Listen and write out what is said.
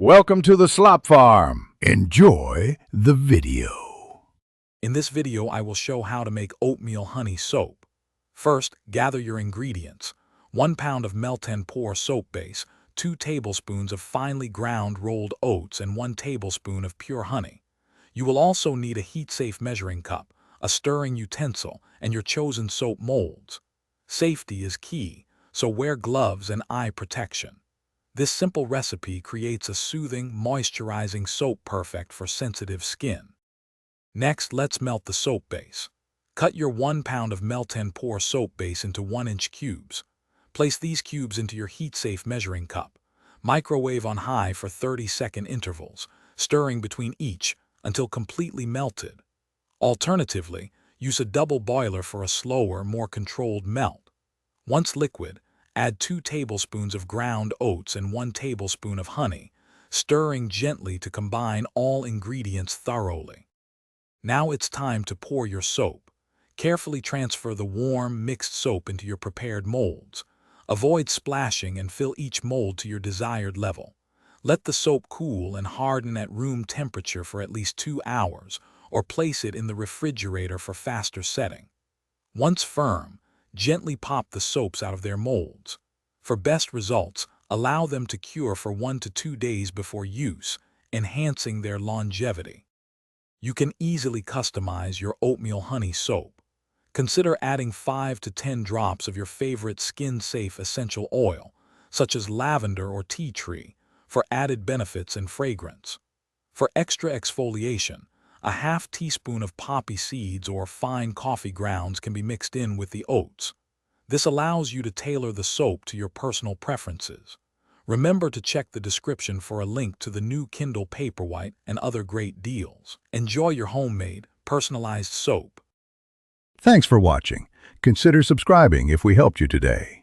Welcome to the Slop Farm. Enjoy the video. In this video, I will show how to make oatmeal honey soap. First, gather your ingredients. 1 pound of melt and pour soap base, 2 tablespoons of finely ground rolled oats, and 1 tablespoon of pure honey. You will also need a heat-safe measuring cup, a stirring utensil, and your chosen soap molds. Safety is key, so wear gloves and eye protection. This simple recipe creates a soothing, moisturizing soap perfect for sensitive skin. Next, let's melt the soap base. Cut your 1 pound of melt and pour soap base into 1-inch cubes. Place these cubes into your heat-safe measuring cup. Microwave on high for 30-second intervals, stirring between each until completely melted. Alternatively, use a double boiler for a slower, more controlled melt. Once liquid, add 2 tablespoons of ground oats and 1 tablespoon of honey, stirring gently to combine all ingredients thoroughly. Now it's time to pour your soap. Carefully transfer the warm, mixed soap into your prepared molds. Avoid splashing and fill each mold to your desired level. Let the soap cool and harden at room temperature for at least 2 hours, or place it in the refrigerator for faster setting. Once firm, gently pop the soaps out of their molds. For best results, allow them to cure for 1 to 2 days before use, enhancing their longevity. You can easily customize your oatmeal honey soap. Consider adding 5 to 10 drops of your favorite skin-safe essential oil, such as lavender or tea tree, for added benefits and fragrance. For extra exfoliation, a half teaspoon of poppy seeds or fine coffee grounds can be mixed in with the oats. This allows you to tailor the soap to your personal preferences. Remember to check the description for a link to the new Kindle Paperwhite and other great deals. Enjoy your homemade, personalized soap. Thanks for watching. Consider subscribing if we helped you today.